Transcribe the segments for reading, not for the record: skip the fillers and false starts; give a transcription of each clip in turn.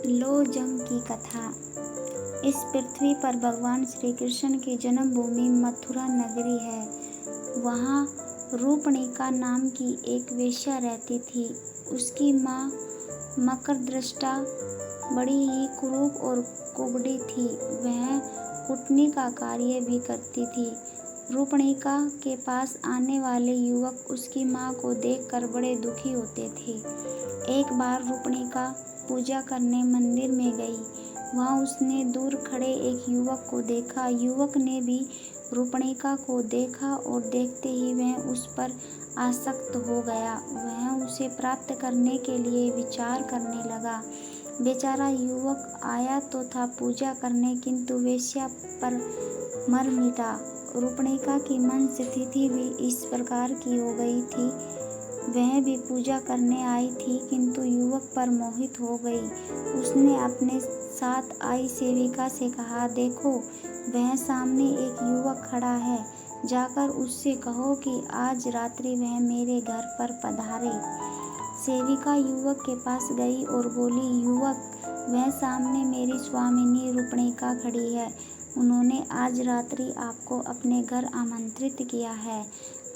लोजंग की कथा। इस पृथ्वी पर भगवान श्री कृष्ण की जन्मभूमि मथुरा नगरी है। वहाँ रूपणिका नाम की एक वेश्या रहती थी। उसकी माँ मकरदृष्टा बड़ी ही कुरूप और कुबड़ी थी। वह कुटनी का कार्य भी करती थी। रूपणिका के पास आने वाले युवक उसकी माँ को देखकर बड़े दुखी होते थे। एक बार रूपणिका पूजा करने मंदिर में गई। वहाँ उसने दूर खड़े एक युवक को देखा। युवक ने भी रूपणिका को देखा और देखते ही वह उस पर आसक्त हो गया। वह उसे प्राप्त करने के लिए विचार करने लगा। बेचारा युवक आया तो था पूजा करने, किंतु वेश्या पर मर मिटा। रूपणिका की मन स्थिति भी इस प्रकार की हो गई थी। वह भी पूजा करने आई थी, किंतु युवक पर मोहित हो गई। उसने अपने साथ आई सेविका से कहा, देखो वह सामने एक युवक खड़ा है, जाकर उससे कहो कि आज रात्रि वह मेरे घर पर पधारे। सेविका युवक के पास गई और बोली, युवक, वह सामने मेरी स्वामिनी रूपणिका खड़ी है। उन्होंने आज रात्रि आपको अपने घर आमंत्रित किया है।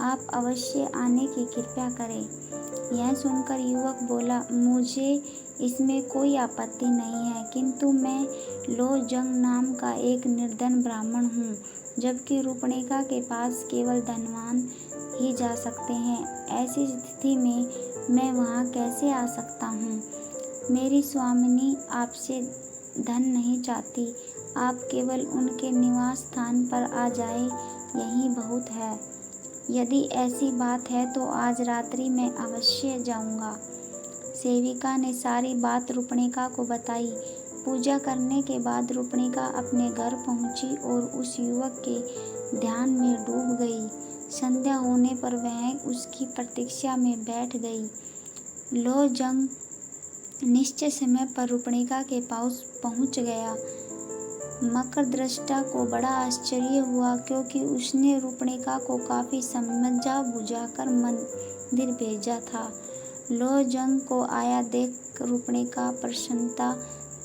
आप अवश्य आने की कृपा करें। यह सुनकर युवक बोला, मुझे इसमें कोई आपत्ति नहीं है, किंतु मैं लोजंग नाम का एक निर्धन ब्राह्मण हूँ, जबकि रूपणिका के पास केवल धनवान ही जा सकते हैं। ऐसी स्थिति में मैं वहाँ कैसे आ सकता हूँ? मेरी स्वामिनी आपसे धन नहीं चाहती, आप केवल उनके निवास स्थान पर आ जाए, यही बहुत है। यदि ऐसी बात है तो आज रात्रि मैं अवश्य जाऊंगा। सेविका ने सारी बात रूपणिका को बताई। पूजा करने के बाद रूपणिका अपने घर पहुंची और उस युवक के ध्यान में डूब गई। संध्या होने पर वह उसकी प्रतीक्षा में बैठ गई। लोजंग निश्चित समय पर रूपणिका के पास पहुंच गया। मकरदृष्टा को बड़ा आश्चर्य हुआ, क्योंकि उसने रूपणिका को काफी समझा बुझाकर मंदिर भेजा था। लोजंग को आया देख रूपणिका प्रसन्नता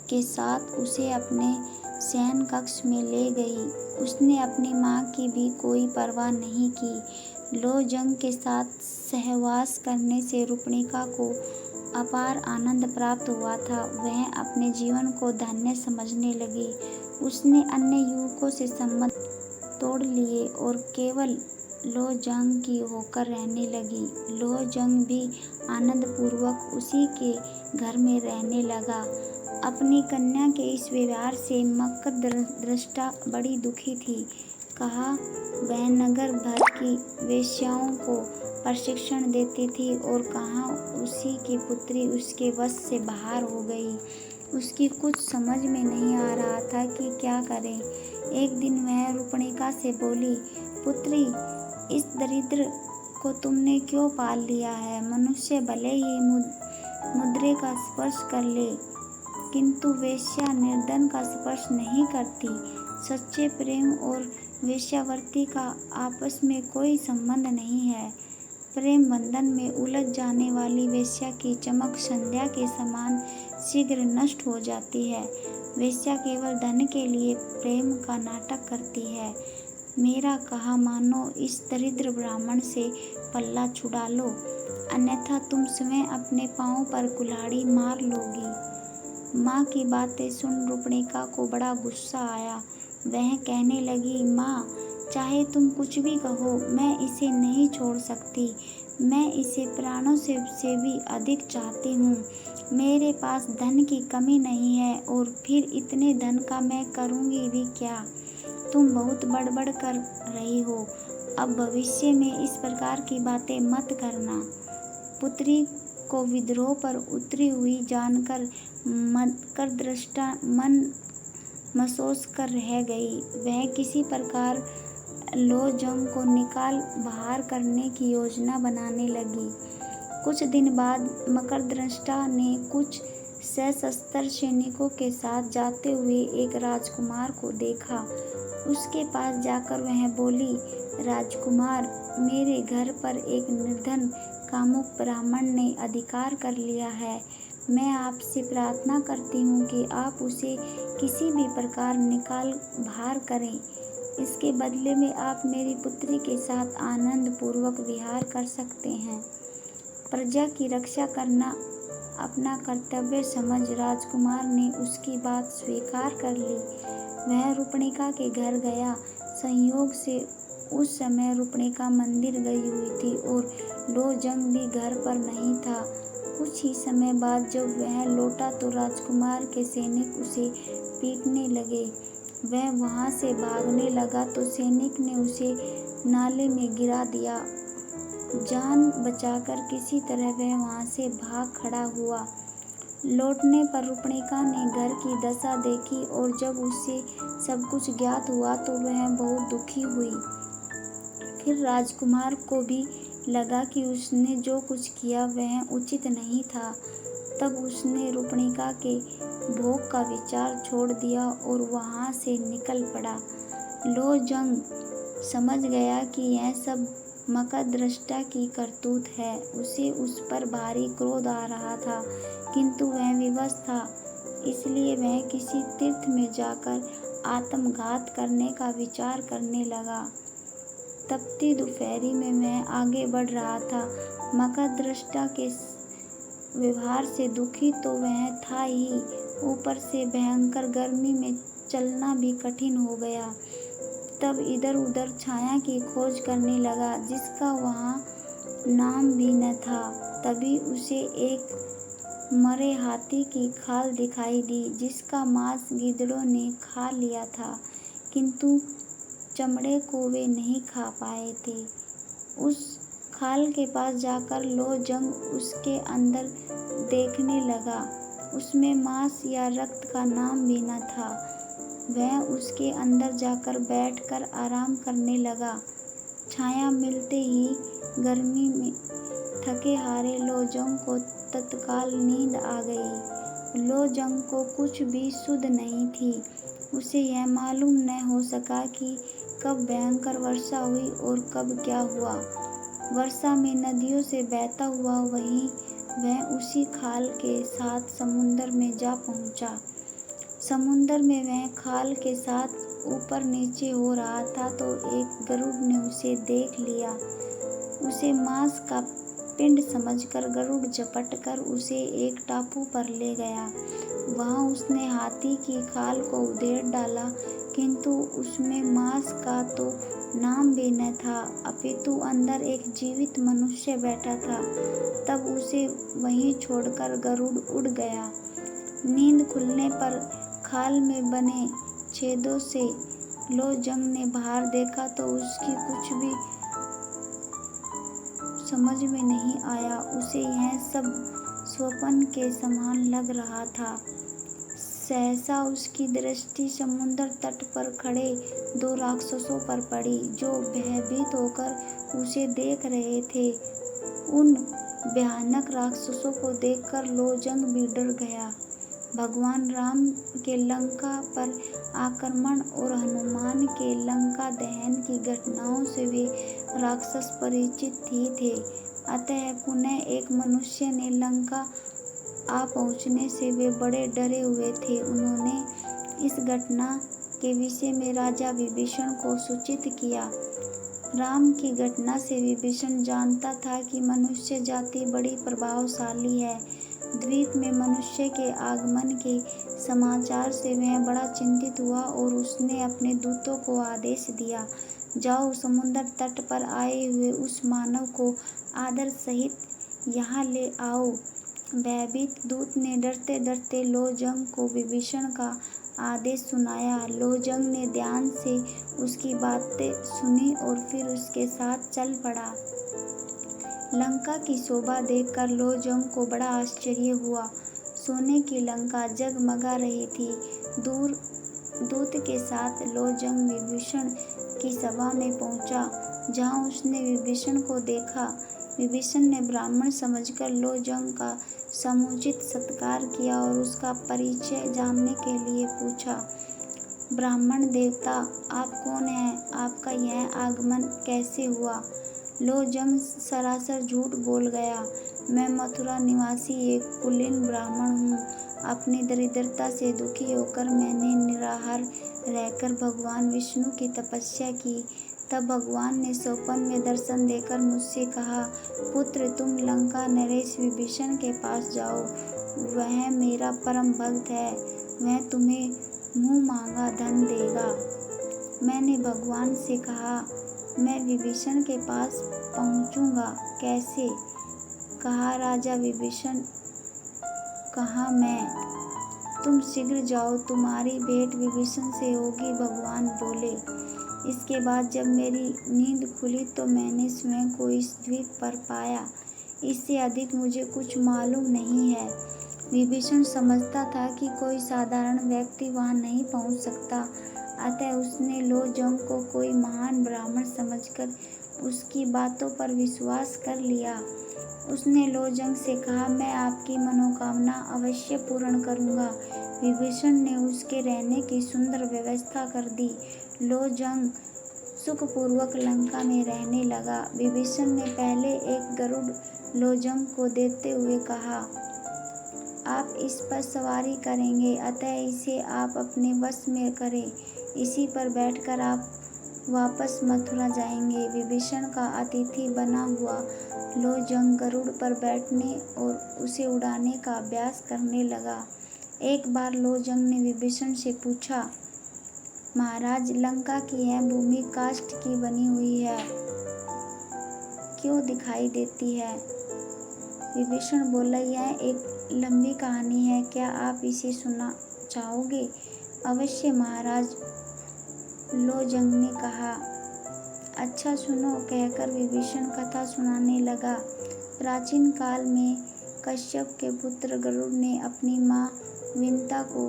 के साथ उसे अपने शयन कक्ष में ले गई। उसने अपनी माँ की भी कोई परवाह नहीं की। लोजंग के साथ सहवास करने से रूपणिका को अपार आनंद प्राप्त हुआ था। वह अपने जीवन को धन्य समझने लगी। उसने अन्य युवकों से संबंध तोड़ लिए और केवल लोजंग की होकर रहने लगी। लोजंग भी आनंद पूर्वक उसी के घर में रहने लगा। अपनी कन्या के इस व्यवहार से मकरदृष्टा बड़ी दुखी थी। कहा, वह नगर भर की वेश्याओं को प्रशिक्षण देती थी और कहाँ उसी की पुत्री उसके वश से बाहर हो गई। उसकी कुछ समझ में नहीं आ रहा था कि क्या करे। एक दिन वह रूपणिका से बोली, पुत्री, इस दरिद्र को तुमने क्यों पाल लिया है? मनुष्य भले ही मुद्रे का स्पर्श कर ले, किंतु वेश्या निर्धन का स्पर्श नहीं करती। सच्चे प्रेम और वेश्यावृत्ति का आपस में कोई संबंध नहीं है। प्रेम बंधन में उलझ जाने वाली वेश्या की चमक संध्या के समान शीघ्र नष्ट हो जाती है। वेश्या केवल धन के लिए प्रेम का नाटक करती है। मेरा कहा मानो, इस दरिद्र ब्राह्मण से पल्ला छुड़ा लो, अन्यथा तुम स्वयं अपने पांव पर कुल्हाड़ी मार लोगी। माँ की बातें सुन रूपणिका को बड़ा गुस्सा आया। वह कहने लगी, माँ, चाहे तुम कुछ भी कहो, मैं इसे नहीं छोड़ सकती। मैं इसे प्राणों से भी अधिक चाहती हूँ। मेरे पास धन की कमी नहीं है, और फिर इतने धन का मैं करूँगी भी क्या? तुम बहुत बड़बड़ कर रही हो। अब भविष्य में इस प्रकार की बातें मत करना। पुत्री को विद्रोह पर उतरी हुई जानकर मकरदृष्टा मन महसूस कर रह गई। वह किसी प्रकार लोजंग को निकाल बाहर करने की योजना बनाने लगी। कुछ दिन बाद मकरदृष्टा ने कुछ सशस्त्र सैनिकों के साथ जाते हुए एक राजकुमार को देखा। उसके पास जाकर वह बोली, राजकुमार, मेरे घर पर एक निर्धन कामुक ब्राह्मण ने अधिकार कर लिया है। मैं आपसे प्रार्थना करती हूँ कि आप उसे किसी भी प्रकार निकाल बाहर करें। इसके बदले में आप मेरी पुत्री के साथ आनंद पूर्वक विहार कर सकते हैं। प्रजा की रक्षा करना अपना कर्तव्य समझ राजकुमार ने उसकी बात स्वीकार कर ली। वह रूपणिका के घर गया। संयोग से उस समय रूपणिका मंदिर गई हुई थी और लोजंग भी घर पर नहीं था। कुछ ही समय बाद जब वह लौटा तो राजकुमार के सैनिक उसे पीटने लगे। वह वहां से भागने लगा तो सैनिक ने उसे नाले में गिरा दिया। जान बचाकर किसी तरह वह वहां से भाग खड़ा हुआ। लौटने पर रूपणिका ने घर की दशा देखी और जब उसे सब कुछ ज्ञात हुआ तो वह बहुत दुखी हुई। फिर राजकुमार को भी लगा कि उसने जो कुछ किया वह उचित नहीं था। तब उसने रूपणिका के भोग का विचार छोड़ दिया और वहां से निकल पड़ा। लोजंग समझ गया कि यह सब मकरदृष्टा की करतूत है। उसे उस पर भारी क्रोध आ रहा था, किंतु वह विवश था, इसलिए वह किसी तीर्थ में जाकर आत्मघात करने का विचार करने लगा। तपती दोपहरी में वह आगे बढ़ रहा था। मकरदृष्टा के व्यवहार से दुखी तो वह था ही, ऊपर से भयंकर गर्मी में चलना भी कठिन हो गया। तब इधर उधर छाया की खोज करने लगा, जिसका वहाँ नाम भी न था। तभी उसे एक मरे हाथी की खाल दिखाई दी, जिसका मांस गीदड़ों ने खा लिया था, किंतु चमड़े को वे नहीं खा पाए थे। उस खाल के पास जाकर लोजंग उसके अंदर देखने लगा। उसमें मांस या रक्त का नाम भी न था। वह उसके अंदर जाकर बैठकर आराम करने लगा। छाया मिलते ही गर्मी में थके हारे लोजंग को तत्काल नींद आ गई। लोजंग को कुछ भी सुध नहीं थी। उसे यह मालूम न हो सका कि कब भयंकर वर्षा हुई और कब क्या हुआ। वर्षा में नदियों से बहता हुआ वह उसी खाल के साथ समुद्र में जा पहुंचा। समुद्र में वह खाल के साथ ऊपर नीचे हो रहा था तो एक गरुड़ ने उसे देख लिया। उसे मांस का पिंड समझकर गरुड़ झपटकर उसे एक टापू पर ले गया। वहां उसने हाथी की खाल को उधेड़ डाला, किंतु उसमें मांस का तो नाम भी न था, अपितु अंदर एक जीवित मनुष्य बैठा था। तब उसे वहीं छोड़कर गरुड़ उड़ गया। नींद खुलने पर खाल में बने छेदों से लोजंग ने बाहर देखा तो उसकी कुछ भी समझ में नहीं आया। उसे यह सब स्वप्न के समान लग रहा था। सहसा उसकी दृष्टि समुद्र तट पर खड़े दो राक्षसों पर पड़ी, जो भयभीत होकर उसे देख रहे थे। उन भयानक राक्षसों को देखकर लोजंग भी डर गया। भगवान राम के लंका पर आक्रमण और हनुमान के लंका दहन की घटनाओं से वे राक्षस परिचित ही थे। अतः पुनः एक मनुष्य ने लंका आ पहुंचने से वे बड़े डरे हुए थे। उन्होंने इस घटना के विषय में राजा विभीषण को सूचित किया। राम की घटना से विभीषण जानता था कि मनुष्य जाति बड़ी प्रभावशाली है। द्वीप में मनुष्य के आगमन के समाचार से वह बड़ा चिंतित हुआ और उसने अपने दूतों को आदेश दिया, जाओ समुद्र तट पर आए हुए उस मानव को आदर सहित यहाँ ले आओ। भयभीत दूत ने डरते डरते लोजंग को विभीषण का आदेश सुनाया। लोजंग ने ध्यान से उसकी बातें सुनी और फिर उसके साथ चल पड़ा। लंका की शोभा देखकर लोजंग को बड़ा आश्चर्य हुआ। सोने की लंका जगमगा रही थी। दूत के साथ लोजंग विभीषण की सभा में पहुंचा, जहां उसने विभीषण को देखा। विभीषण ने ब्राह्मण समझकर लोजंग का समुचित सत्कार किया और उसका परिचय जानने के लिए पूछा। ब्राह्मण देवता, आप कौन हैं? आपका यह आगमन कैसे हुआ? लोजंग सरासर झूठ बोल गया। मैं मथुरा निवासी एक कुलीन ब्राह्मण हूँ। अपनी दरिद्रता से दुखी होकर मैंने निराहार रहकर भगवान विष्णु की तपस्या की। तब भगवान ने स्वप्न में दर्शन देकर मुझसे कहा, पुत्र, तुम लंका नरेश विभीषण के पास जाओ। वह मेरा परम भक्त है। वह तुम्हें मुँह मांगा धन देगा। मैंने भगवान से कहा, मैं विभीषण के पास पहुँचूँगा कैसे? कहा, राजा विभीषण, कहा मैं। तुम शीघ्र जाओ, तुम्हारी भेंट विभीषण से होगी, भगवान बोले। इसके बाद जब मेरी नींद खुली तो मैंने स्वयं को इस द्वीप पर पाया। इससे अधिक मुझे कुछ मालूम नहीं है। विभीषण समझता था कि कोई साधारण व्यक्ति वहां नहीं पहुंच सकता, अतः उसने लोजंग को कोई महान ब्राह्मण समझकर उसकी बातों पर विश्वास कर लिया। उसने लोजंग से कहा, मैं आपकी मनोकामना अवश्य पूर्ण करूंगा। विभीषण ने उसके रहने की सुंदर व्यवस्था कर दी। लोजंग सुखपूर्वक लंका में रहने लगा। विभीषण ने पहले एक गरुड़ लोजंग को देते हुए कहा, आप इस पर सवारी करेंगे, अतः इसे आप अपने वश में करें। इसी पर बैठकर आप वापस मथुरा जाएंगे। विभीषण का अतिथि बना हुआ लोजंग गरुड़ पर बैठने और उसे उड़ाने का अभ्यास करने लगा। एक बार लोजंग ने विभीषण से पूछा, महाराज, लंका की यह भूमि काष्ठ की बनी हुई है, क्यों दिखाई देती है? विभीषण बोला, यह एक लंबी कहानी है, क्या आप इसे सुनना चाहोगे? अवश्य महाराज, लोजंग ने कहा। अच्छा सुनो, कहकर विभीषण कथा सुनाने लगा। प्राचीन काल में कश्यप के पुत्र गरुड़ ने अपनी माँ विंता को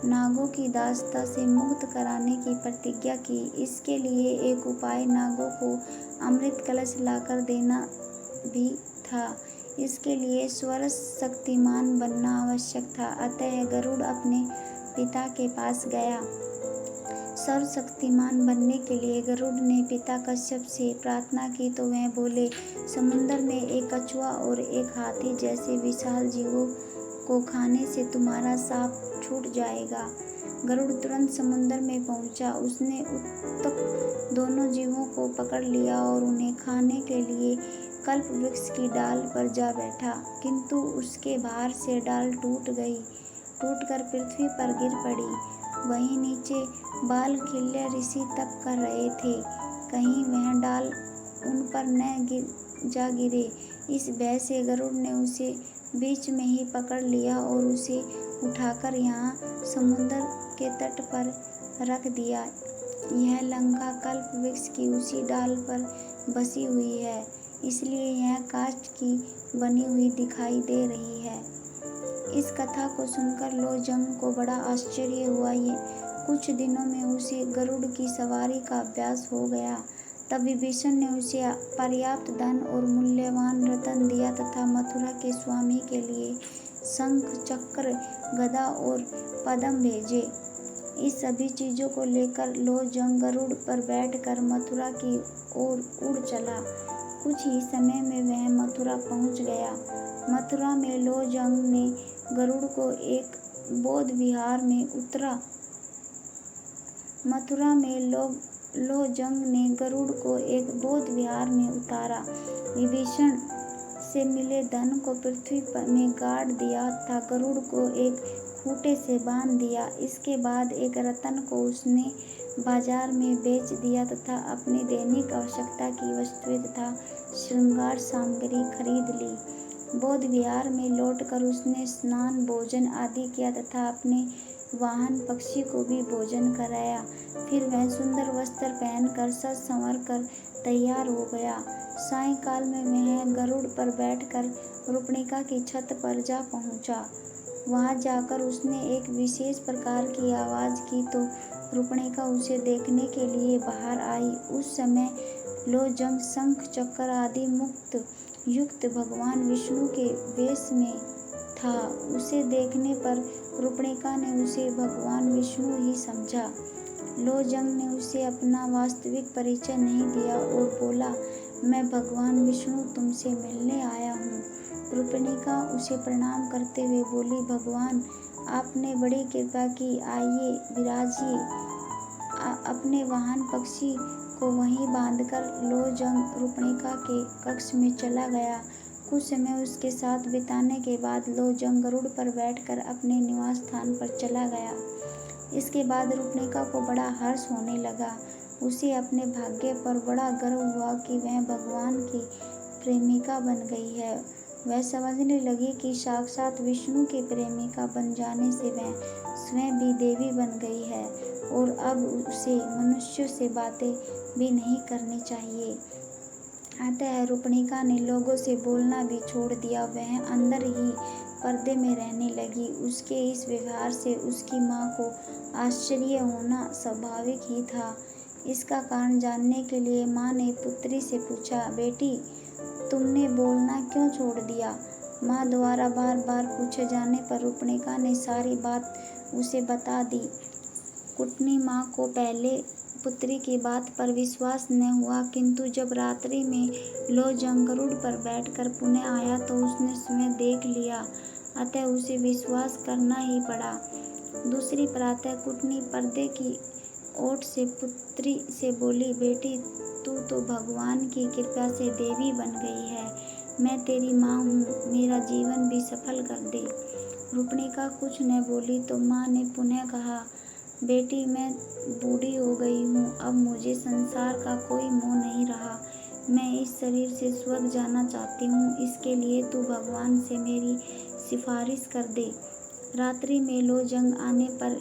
नागों की दासता से मुक्त कराने की प्रतिज्ञा की। इसके लिए एक उपाय नागों को अमृत कलश लाकर देना भी था। इसके लिए सर्वशक्तिमान बनना आवश्यक था। अतः गरुड़ अपने पिता के पास गया। सर्वशक्तिमान बनने के लिए गरुड़ ने पिता कश्यप से प्रार्थना की तो वह बोले, समुद्र में एक कछुआ और एक हाथी जैसे विशाल जीवों को खाने से तुम्हारा शाप छूट जाएगा। गरुड़ तुरंत समुद्र में पहुंचा। उसने उत्तक दोनों जीवों को पकड़ लिया और उन्हें खाने के लिए कल्प वृक्ष की डाल पर जा बैठा, किंतु उसके भार से डाल टूटकर पृथ्वी पर गिर पड़ी। वहीं नीचे बालखिल्य ऋषि तप कर रहे थे, कहीं वह डाल उन पर न जा गिरे। इस भय से गरुड़ ने उसे बीच में ही पकड़ लिया और उसे उठाकर यहाँ समुद्र के तट पर रख दिया। यह लंका कल्प वृक्ष की उसी डाल पर बसी हुई है, इसलिए यह काष्ठ की बनी हुई दिखाई दे रही है। इस कथा को सुनकर लोजंग को बड़ा आश्चर्य हुआ। कुछ दिनों में उसे गरुड़ की सवारी का अभ्यास हो गया। तब विभीषण ने उसे पर्याप्त धन और मूल्यवान रत्न दिया तथा मथुरा के स्वामी के लिए शंख, चक्र, गदा और पद्म भेजे। इस सभी चीजों को लेकर लोजंग गरुड़ पर बैठकर मथुरा की ओर उड़ चला। कुछ ही समय में वह मथुरा पहुंच गया। मथुरा में लोजंग ने गरुड़ को एक बौद्ध विहार में उतारा। विभीषण से मिले धन को पृथ्वी में गाड़ दिया तथा गरुड़ को एक खूंटे से बांध दिया। इसके बाद एक रत्न को उसने बाजार में बेच दिया तथा अपनी दैनिक आवश्यकता की वस्तुएं तथा श्रृंगार सामग्री खरीद ली। बौद्ध विहार में लौटकर उसने स्नान, भोजन आदि किया तथा अपने वाहन पक्षी को भी भोजन कराया। फिर वह सुंदर वस्त्र पहनकर सज संवर कर तैयार हो गया। सायंकाल में वह गरुड़ पर बैठकर रूपणिका की छत पर जा पहुंचा। वहां जाकर उसने एक विशेष प्रकार की आवाज की तो रूपणिका उसे देखने के लिए बाहर आई। उस समय लोजंग शंख, चक्र आदि मुक्त युक्त भगवान विष्णु के वेश में था। उसे देखने पर रूपणिका ने उसे भगवान विष्णु ही समझा। लोजंग ने उसे अपना वास्तविक परिचय नहीं दिया और बोला, मैं भगवान विष्णु तुमसे मिलने आया हूँ। रूपनिका उसे प्रणाम करते हुए बोली, भगवान आपने बड़ी कृपा की, आइए विराजिए। अपने वाहन पक्षी को वहीं बांधकर लोजंग रूपनिका के कक्ष में चला गया। कुछ समय उसके साथ बिताने के बाद लोजंग गरुड़ पर बैठकर अपने निवास स्थान पर चला गया। इसके बाद रूपनिका को बड़ा हर्ष होने लगा। उसे अपने भाग्य पर बड़ा गर्व हुआ कि वह भगवान की प्रेमिका बन गई है। वह समझने लगी कि साक्षात विष्णु की प्रेमिका बन जाने से वह स्वयं भी देवी बन गई है और अब उसे मनुष्यों से बातें भी नहीं करनी चाहिए। अतः रूपनिका ने लोगों से बोलना भी छोड़ दिया। वह अंदर ही पर्दे में रहने लगी। उसके इस व्यवहार से उसकी माँ को आश्चर्य होना स्वाभाविक ही था। इसका कारण जानने के लिए माँ ने पुत्री से पूछा, बेटी तुमने बोलना क्यों छोड़ दिया? माँ द्वारा बार बार पूछे जाने पर रूपनिका ने सारी बात उसे बता दी। कुटनी माँ को पहले पुत्री की बात पर विश्वास न हुआ, किंतु जब रात्रि में लोजंग गरुड़ पर बैठकर पुनः आया तो उसने स्वयं देख लिया, अतः उसे विश्वास करना ही पड़ा। दूसरी प्रातः कुटनी पर्दे की ओट से पुत्री से बोली, बेटी तू तो भगवान की कृपा से देवी बन गई है। मैं तेरी माँ हूँ, मेरा जीवन भी सफल कर दे। रूपनिका कुछ न बोली तो माँ ने पुनः कहा, बेटी मैं बूढ़ी हो गई हूँ, अब मुझे संसार का कोई मोह नहीं रहा। मैं इस शरीर से स्वर्ग जाना चाहती हूँ। इसके लिए तू भगवान से मेरी सिफारिश कर दे। रात्रि में लोजंग आने पर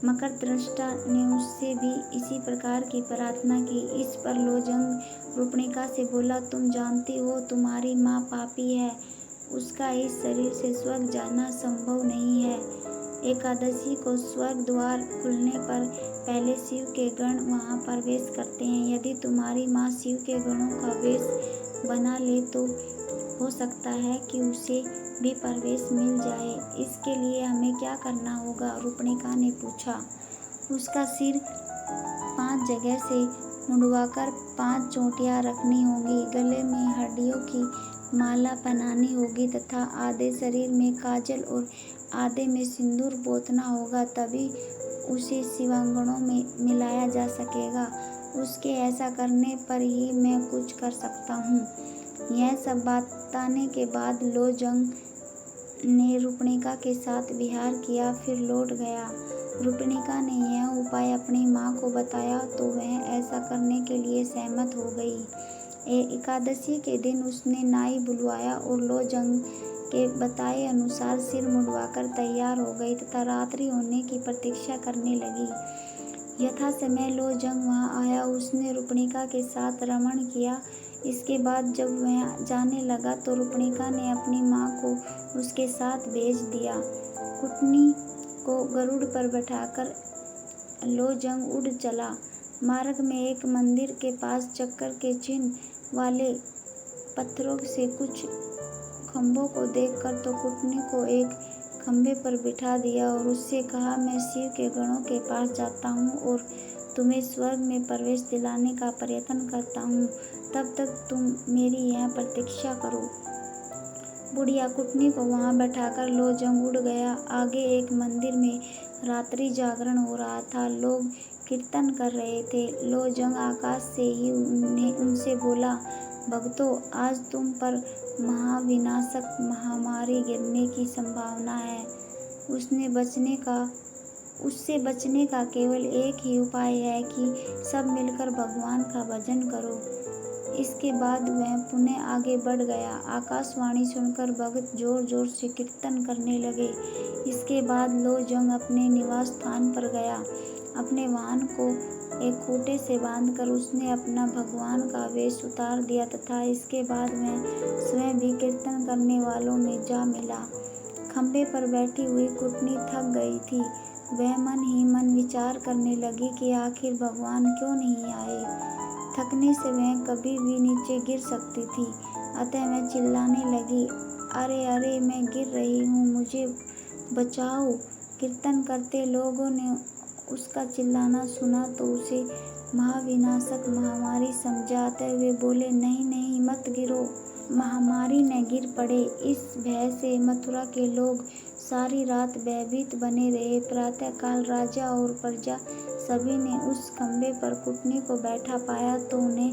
मकरदृष्टा ने उससे भी इसी प्रकार की प्रार्थना की। इस पर लोजंग रूपनिका से बोला, तुम जानती हो तुम्हारी माँ पापी है, उसका इस शरीर से स्वर्ग जाना संभव नहीं है। एकादशी को स्वर्ग द्वार खुलने पर पहले शिव के गण वहां प्रवेश करते हैं। यदि तुम्हारी माँ शिव के गणों का वेश बना ले तो हो सकता है कि उसे भी प्रवेश मिल जाए। इसके लिए हमें क्या करना होगा? रूपनिका ने पूछा। उसका सिर 5 जगह से मुंडवाकर 5 चोटियां रखनी होगी, गले में हड्डियों की माला पहनानी होगी तथा आधे शरीर में काजल और आधे में सिंदूर पोतना होगा, तभी उसे शिवांगनों में मिलाया जा सकेगा। उसके ऐसा करने पर ही मैं कुछ कर सकता हूँ। यह सब बताने के बाद लोजंग ने रूपनिका के साथ विहार किया, फिर लौट गया। रूपनिका ने यह उपाय अपनी माँ को बताया तो वह ऐसा करने के लिए सहमत हो गई। एकादशी के दिन उसने नाई बुलवाया और लोजंग के बताए अनुसार सिर मुंडवाकर तैयार हो गई तथा रात्रि होने की प्रतीक्षा करने लगी। यथा समय लोजंग वहां आया। उसने रूपनिका के साथ रमण किया। इसके बाद जब वह जाने लगा तो रूपनिका ने अपनी माँ को उसके साथ भेज दिया। कुटनी को गरुड़ पर बैठाकर लोजंग उड़ चला। मार्ग में एक मंदिर के पास चक्कर के चिन्ह वाले पत्थरों से कुछ खंभों को देखकर तो कुटनी को एक खंभे पर बिठा दिया और उससे कहा, मैं शिव के गणों के पास जाता हूँ और तुम्हें स्वर्ग में प्रवेश दिलाने का प्रयत्न करता हूँ, तब तक तुम मेरी यहाँ प्रतीक्षा करो। बुढ़िया कुटनी को वहाँ बैठाकर लोजंग उड़ गया। आगे एक मंदिर में रात्रि जागरण हो रहा था। लोग कीर्तन कर रहे थे। लोजंग आकाश से ही उनसे बोला, भक्तों आज तुम पर महाविनाशक महामारी गिरने की संभावना है। उससे बचने का केवल एक ही उपाय है कि सब मिलकर भगवान का भजन करो। इसके बाद वह पुनः आगे बढ़ गया। आकाशवाणी सुनकर भक्त जोर जोर से कीर्तन करने लगे। इसके बाद लोजंग अपने निवास स्थान पर गया। अपने वाहन को एक खूंटे से बांधकर उसने अपना भगवान का वेश उतार दिया तथा इसके बाद वह स्वयं भी कीर्तन करने वालों में जा मिला। खंभे पर बैठी हुई कुटनी थक गई थी। वह मन ही मन विचार करने लगी कि आखिर भगवान क्यों नहीं आए। थकने से वह कभी भी नीचे गिर सकती थी, अतः वह चिल्लाने लगी, अरे अरे मैं गिर रही हूँ, मुझे बचाओ। कीर्तन करते लोगों ने उसका चिल्लाना सुना तो उसे महाविनाशक महामारी समझा, अतः वे बोले, नहीं नहीं मत गिरो, महामारी में गिर पड़े। इस भय से मथुरा के लोग सारी रात भयभीत बने रहे। प्रातःकाल राजा और प्रजा सभी ने उस खंभे पर कुटनी को बैठा पाया तो उन्हें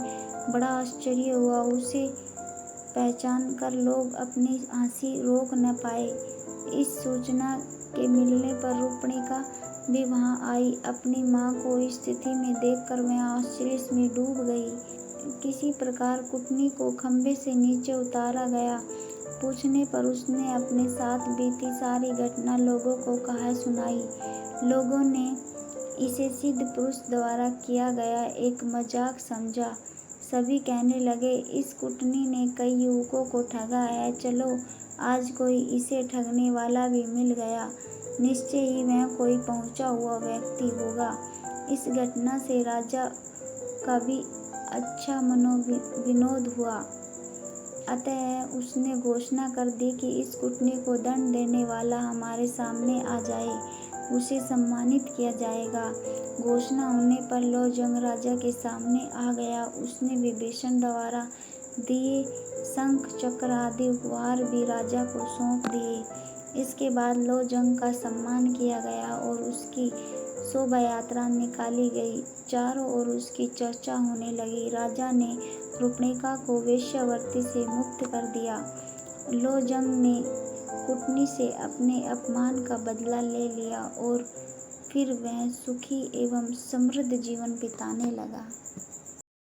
बड़ा आश्चर्य हुआ। उसे पहचान कर लोग अपनी हंसी रोक न पाए। इस सूचना के मिलने पर रूपणिका भी वहां आई। अपनी मां को इस स्थिति में देखकर वह आश्चर्य में डूब गई। किसी प्रकार कुटनी को खंभे से नीचे उतारा गया। पूछने पर उसने अपने साथ बीती सारी घटना लोगों को कहा सुनाई। लोगों ने इसे सिद्ध पुरुष द्वारा किया गया एक मजाक समझा। सभी कहने लगे, इस कुटनी ने कई युवकों को ठगा है। चलो आज कोई इसे ठगने वाला भी मिल गया। निश्चय ही वह कोई पहुंचा हुआ व्यक्ति होगा। इस घटना से राजा का भी अच्छा मनोविनोद हुआ। अतः उसने घोषणा कर दी कि इस कुटनी को दंड देने वाला हमारे सामने आ जाए, उसे सम्मानित किया जाएगा। घोषणा होने पर लौ जंग राजा के सामने आ गया। उसने विभीषण द्वारा दिए शंख चक्र आदि उपहार भी राजा को सौंप दिए। इसके बाद लौ जंग का सम्मान किया गया और उसकी शोभा यात्रा निकाली गई। चारों ओर उसकी चर्चा होने लगी। राजा ने रूपणिका को वेश्यावृत्ति से मुक्त कर दिया। लौ जंग ने कुटनी से अपने अपमान का बदला ले लिया और फिर वह सुखी एवं समृद्ध जीवन बिताने लगा।